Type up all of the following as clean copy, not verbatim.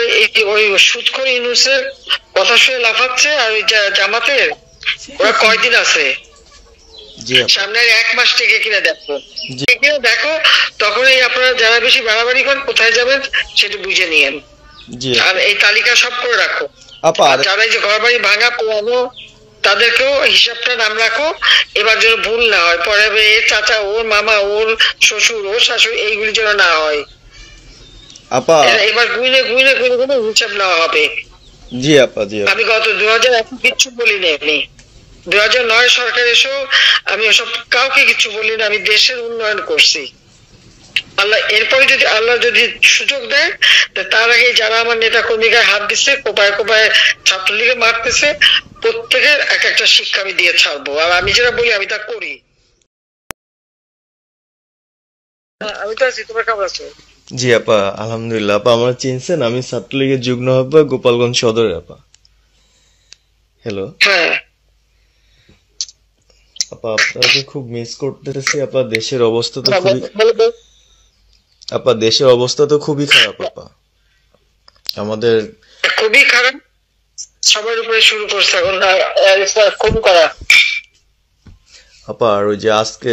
তারপরে ওই সুদখোর ইউনূসের কথা শুনে লাফাচ্ছে, আর ওই জামাতের ওরা কয়দিন আছে সামনের 1 মাস থেকে কিনা দেখো, তখনই আপনারা যারা বেশি বাড়াবাড়ি করেন কোথায় যাবেন সেটা বুঝে নিয়েন। আর এই তালিকা সব করে রাখো। যারা এই যে ঘর বাড়ি ভাঙা পোড়ানো তাদেরকেও হিসাবটা নাম রাখো, এবার যেন ভুল না হয়, পরে এর চাচা, ওর মামা, ওর শ্বশুর, ওর শাশুড়ি, এইগুলি যেন না হয়। এবার গুইনে গুইনে গুইনে গুইনে হিসাব নেওয়া হবে। জি আপা, জি। আমি গত 2001 কিচ্ছু বলিনি, আমি 2009 সরকার এসেও আমি ওসব কাউকে কিছু বলিনি, আমি দেশের উন্নয়ন করছি। আল্লাহ এরপরে যদি আল্লাহ যদি সুযোগ দেয়, তার আগে যারা আমার নেতা কর্মীকে হাত দিচ্ছে, কোপায় কোপায় ছাত্রলীগে মারতেছে, প্রত্যেকের এক একটা শিক্ষা আমি দিয়ে ছাড়বো। আর আমি যেটা বলি আমি তা করি। আমি তো আছি, তোমার কেমন আছো? জি আপা, আলহামদুলিল্লাহ। আপা আমার চিনছেন? আমি ছাত্রলীগের যুগ্ম আহ্বায়ক, গোপালগঞ্জ সদরে। আপা হ্যালো। হ্যাঁ আপা, আপনাকে খুব মিস করতেছি। আপা দেশের অবস্থা তো খুবই খারাপ আপা। আমাদের খুবই খারাপ, সবার উপরে শুরু করছে এখন খুব খারাপ আপা। আর ওই যে আজকে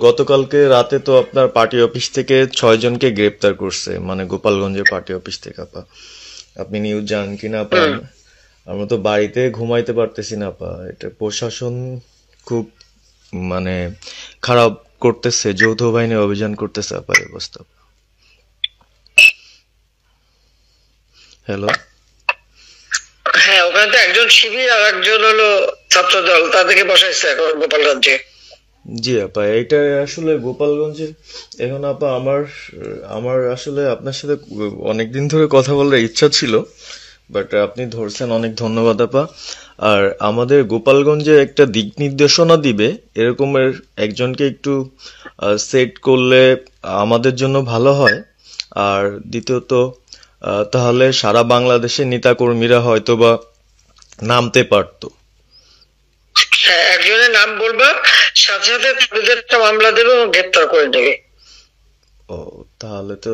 গতকালকে রাতে তো আপনার পার্টি অফিস থেকে 6 জনকে গ্রেপ্তার করছে, মানে গোপালগঞ্জের পার্টি অফিস থেকে। আপা আপনি নিউজ জানেন কিনা আপা? আমরা তো বাড়িতে ঘুমাইতে পারতেছি না আপা। এটা প্রশাসন খুব মানে খারাপ করতেছে, যৌথ বাহিনী অভিযান করতেছে আপা, এই অবস্থা। হ্যালো। হ্যাঁ, ওখানে তো একজন শিবির আর একজন হলো ছাত্র দল, তাদেরকে বসাইছে এখন গোপালগঞ্জে। জি আপা, এটা আসলে গোপালগঞ্জে এখন আপা আমার আসলে আপনার সাথে অনেকদিন ধরে কথা বলার ইচ্ছা ছিল, বাট আপনি ধরছেন, অনেক ধন্যবাদ আপা। আর আমাদের গোপালগঞ্জে একটা দিক নির্দেশনা দিবে এরকমের একজনকে একটু সেট করলে আমাদের জন্য ভালো হয়। আর দ্বিতীয়ত তাহলে সারা বাংলাদেশের নেতাকর্মীরা হয়তোবা নামতে পারতো। হ্যাঁ, একজনের নাম বলবা, সাথে সাথে তাদের একটা মামলা দেবে এবং গ্রেপ্তার করে নেবে। ও, তাহলে তো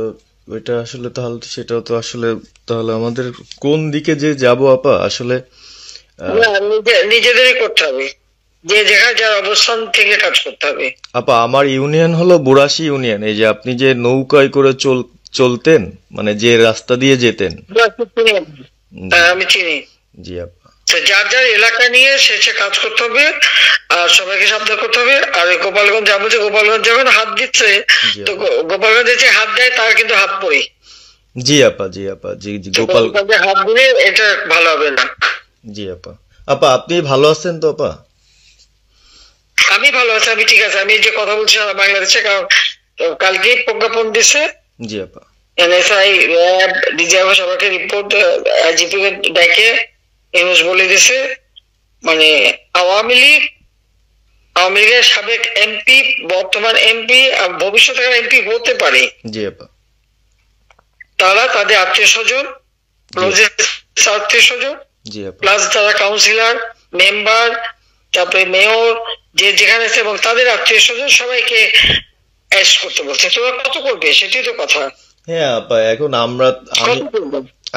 ওইটা আসলে, তাহলে তো সেটাও তো আসলে, তাহলে আমাদের কোন দিকে যে যাব আপা আসলে নিজেদেরই করতে হবে, যে জায়গায় যার অবস্থান থেকে কাজ করতে হবে। আপা আমার ইউনিয়ন হলো বুড়াশি ইউনিয়ন। এই যে আপনি যে নৌকায় করে চলতেন, মানে যে রাস্তা দিয়ে যেতেন। আমি চিনি। জি আপা। যার যার এলাকা নিয়ে সে কাজ করতে হবে, আর সবাইকে সাবধান করতে হবে। আর গোপালগঞ্জ যাবো, যে গোপালগঞ্জ যখন হাত দিচ্ছে, তো গোপালগঞ্জে যে হাত দেয় তার কিন্তু হাত পড়ে। জি আপা, জি আপা, জি জি। গোপালগঞ্জে হাত দিলে এটা ভালো হবে না। জি আপা। আপা আপনি ভালো আছেন তো আপা? আমি ভালো আছি, আমি ঠিক আছে। আমি যে কথা বলছি বাংলাদেশে, কারণ কালকে প্রজ্ঞাপন দিছে। জি আপা। এনএসআই, র্যাব, ডিজিএফ সবাইকে রিপোর্ট, আইজিপি কে ডেকে এমএস বলে দিছে, মানে আওয়ামী লীগের সাবেক এমপি, বর্তমান এমপি, আর ভবিষ্যতে এমপি হতে পারে, জি আপা, তারা তাদের আত্মীয় স্বজন, আত্মীয় স্বজন, প্লাস যারা কাউন্সিলর, মেম্বার, তারপরে মেয়র, যে যেখানে আছে, এবং তাদের আত্মীয় স্বজন সবাইকে অ্যারেস্ট করতে বলছে। তোমরা কত করবে সেটাই তো কথা। হ্যাঁ আপা, এখন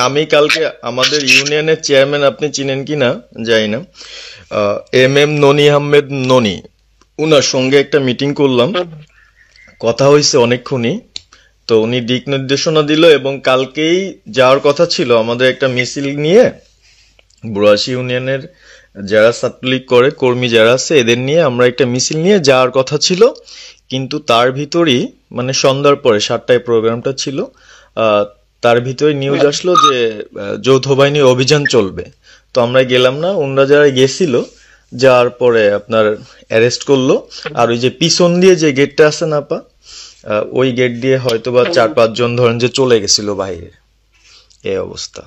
আমি কালকে আমাদের ইউনিয়নের চেয়ারম্যান, আপনি চিনেন কিনা জানি না, এম ননি আহমেদ ননি, উনার সঙ্গে একটা মিটিং করলাম, কথা হয়েছে অনেকক্ষণই। তো উনি দিক নির্দেশনা দিল, এবং কালকেই যাওয়ার কথা ছিল আমাদের একটা মিছিল নিয়ে, বুড়াশি ইউনিয়নের যারা ছাত্রলীগ করে কর্মী যারা আছে এদের নিয়ে আমরা একটা মিছিল নিয়ে যাওয়ার কথা ছিল। কিন্তু তার ভিতরই, মানে সন্ধ্যার পরে 7টায় প্রোগ্রামটা ছিল, তার ভিতরে নিউজ আসলো যে যৌথ বাহিনী অভিযান চলবে। তো আমরা গেলাম না। ওনারা যারা গেছিল, যাওয়ার পরে আপনার অ্যারেস্ট করলো। আর ওই যে পিছন দিয়ে যে গেটটা আছে না আপা, ওই গেট দিয়ে হয়তোবা 4-5 জন ধরেন যে চলে গেছিল বাইরে, এই অবস্থা।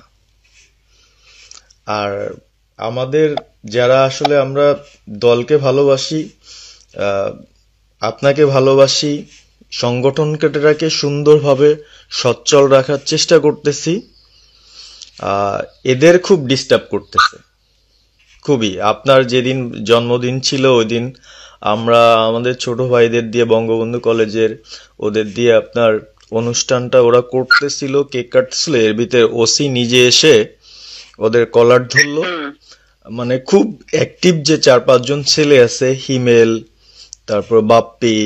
আর আমাদের যারা আসলে আমরা দলকে ভালোবাসি, আপনাকে ভালোবাসি, সংগঠনটাকে সুন্দরভাবে সচ্ছল রাখার চেষ্টা করতেছি, এদের খুব ডিস্টার্ব করতেছে খুবই। আপনার যেদিন জন্মদিন ছিল ওই দিন আমরা আমাদের ছোট ভাইদের দিয়ে, বঙ্গবন্ধু কলেজের ওদের দিয়ে আপনার অনুষ্ঠানটা ওরা করতেছিল, কেক কাটছিল, এর ভিতরে ওসি নিজে এসে ওদের কলার ধরলো। মানে খুব অ্যাক্টিভ যে 4-5 জন ছেলে আছে, হিমেল, তারপর বাপ্পি,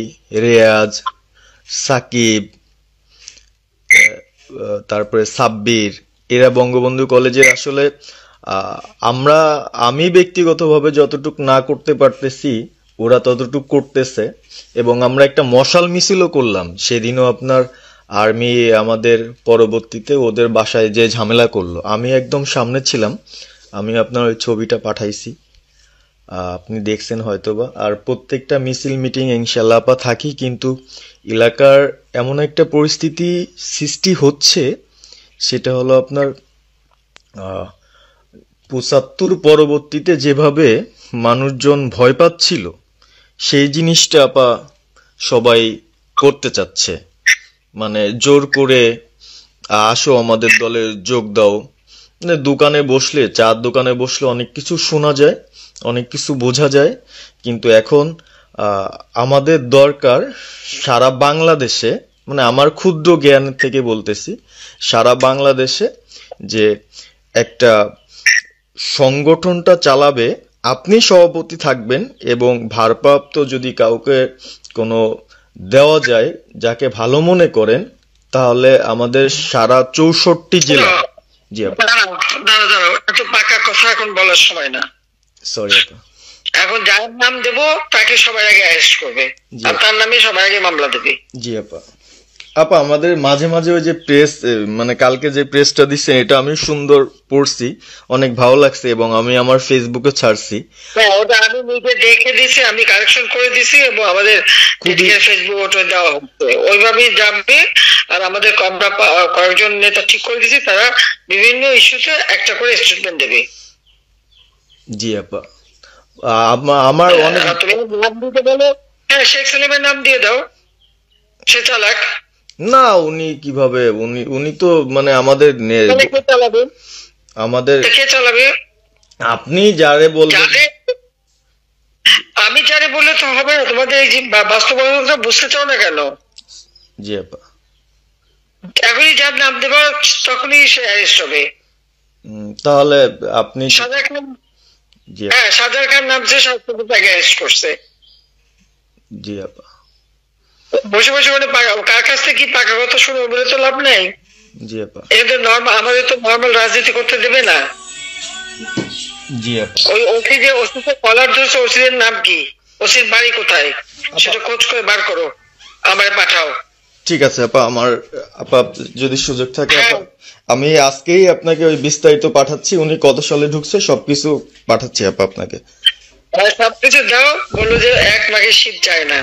রেয়াজ, সাকিব, তারপরে সাব্বির, এরা বঙ্গবন্ধু কলেজের আসলে আমি ব্যক্তিগতভাবে যতটুক না করতে পারতেছি ওরা ততটুক করতেছে, এবং আমরা একটা মশাল মিছিলও করলাম সেদিনও। আপনার আর্মি আমাদের পরবর্তীতে ওদের বাসায় যে ঝামেলা করলো, আমি একদম সামনে ছিলাম, আমি আপনার ওই ছবিটা পাঠাইছি, আপনি দেখছেন হয়তোবা। আর প্রত্যেকটা মিছিল মিটিং ইনশাল্লাহ আপা থাকি, কিন্তু এলাকার এমন একটা পরিস্থিতি সৃষ্টি হচ্ছে, সেটা হলো আপনার ৭৫ পরবর্তীতে যেভাবে মানুষজন ভয় পাচ্ছিল, সেই জিনিসটা আপা সবাই করতে চাচ্ছে, মানে জোর করে আসো আমাদের দলে যোগ দাও। মানে দোকানে বসলে, চার দোকানে বসলে অনেক কিছু শোনা যায়, অনেক কিছু বোঝা যায়, কিন্তু এখন আমাদের দরকার সারা বাংলাদেশে, মানে আমার ক্ষুদ্র জ্ঞান থেকে বলতেছি, সারা বাংলাদেশে যে একটা সংগঠনটা চালাবে, আপনি সভাপতি থাকবেন, এবং ভারপ্রাপ্ত যদি কাউকে কোনো দেওয়া যায় যাকে ভালো মনে করেন, তাহলে আমাদের সারা 64 জেলা। জি আপা, দাঁড়াও, এত পাকা কথা এখন বলার সময় না। সরি আপা। এখন যার নাম দেব তাকে সবার আগে অ্যারেস্ট করবে, আর তার নামে সবার আগে মামলা দেবে। জি আপা। আপা আমাদের মাঝে মাঝে ওই যে প্রেস, মানে কালকে যে প্রেসটা দিচ্ছে, এটা আমি সুন্দর পড়ছি, অনেক ভালো লাগছে, এবং আমি আমার ফেসবুকে ছাড়ছি। হ্যাঁ, ওটা আমি নিজে দেখে দিছি, আমি কারেকশন করে দিছি, এবং আমাদের ফেসবুক ওটা দেওয়া হচ্ছে, ওইভাবেই যাবে। আর আমাদের কয়েকজন নেতা ঠিক করে দিছি, তারা বিভিন্ন ইস্যুতে একটা করে স্টেটমেন্ট দেবে। জি আপা, আমার অনেক, তুমি নাম দিতে বলো। হ্যাঁ, শেখ সেলিমের নাম দিয়ে দাও, সে চালাক না। উনি কিভাবে, উনি তো মানে আমাদের কে চালাবে? আপনি যারে বলবেন। আমি যারে বললে তো হবে না, তোমাদের এই যে বাস্তবতা বুঝতে চাও না কেন? জি আপা, এখনই যার নাম দেবা তখনই সে অ্যারেস্ট হবে। তাহলে আপনি সাজার খান, হ্যাঁ সাজার খান নামছে, তাকে অ্যারেস্ট করছে। জি আপা, বসে বসে মানে কার কাছ থেকে কি পাকা কথা শুনে বলে তো লাভ নেই। জি আপা, এটা তো নরমাল, আমাদের তো নরমাল রাজনীতি করতে দেবে না। জি আপা, ওই ওসিতে কলার ধরছে, ওসির নাম কি, ওসির বাড়ি কোথায়, সেটা খোঁজ করে বার করো, আমায় পাঠাও। ঠিক আছে আপা, আপা যদি সুযোগ থাকে আপা, আমি আজকেই আপনাকে ওই বিস্তারিত পাঠাচ্ছি, উনি কত সালে ঢুকছে সবকিছু পাঠাচ্ছি আপা আপনাকে। সবকিছু দাও, বললো যে 1 মাঘের শীত যায় না।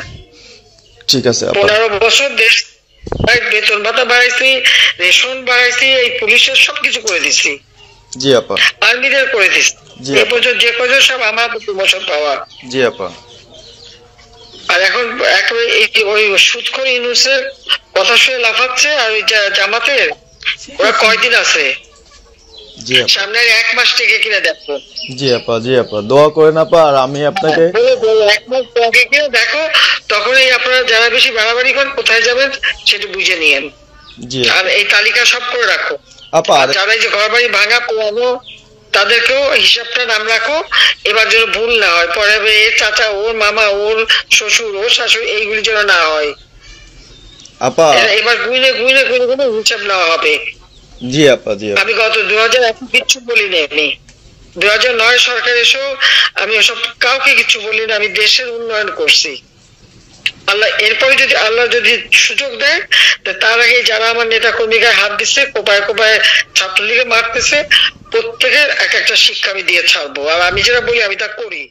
ঠিক আছে আপা। 15 বছর দেশ বেতন ভাতা বাড়াইছি, রেশন বাড়াইছি, এই পুলিশের সবকিছু করে দিছি। জি আপা। আর্মিদের করে দিছি, এই বছর যে কজন সব আমার প্রমোশন পাওয়া। জি আপা। আর এখন একেবারে ওই সুদখোর ইউনূসের কথা শুনে লাফাচ্ছে, আর ওই জামাতের ওরা কয়দিন আছে, জি আপা, সামনে 1 মাস থেকে কিনা দেখো। জি আপা, জি আপা, দোয়া করেন আপা। আর আমি আপনাকে 1 মাস থেকে কিনা দেখো, তখনই আপনারা যারা বেশি বাড়াবাড়ি করেন কোথায় যাবেন সেটা বুঝে নিয়েন। জি, আর এই তালিকা সব করে রাখো আপা। আর যারা এই যে ঘর বাড়ি ভাঙা পোড়ানো, তাদেরকেও হিসাবটা নাম রাখো, এবার যেন ভুল না হয়, পরে এর চাচা, ওর মামা, ওর শ্বশুর, ওর শাশুড়ি, এইগুলি যেন না হয় আপা। এবার গুইনে গুইনে গুইনে গুইনে হিসাব নেওয়া হবে। জি আপা, জি। আমি গত 2001 কিচ্ছু বলিনি, আমি 2009 সরকার এসেও আমি ওসব কাউকে কিছু বলিনি, আমি দেশের উন্নয়ন করছি। আল্লাহ এরপরে যদি আল্লাহ যদি সুযোগ দেয়, তার আগে যারা আমার নেতা কর্মীকে হাত দিচ্ছে, কোপায় কোপায় ছাত্রলীগে মারতেছে, প্রত্যেকের এক একটা শিক্ষা আমি দিয়ে ছাড়বো। আর আমি যেটা বলি আমি তা করি।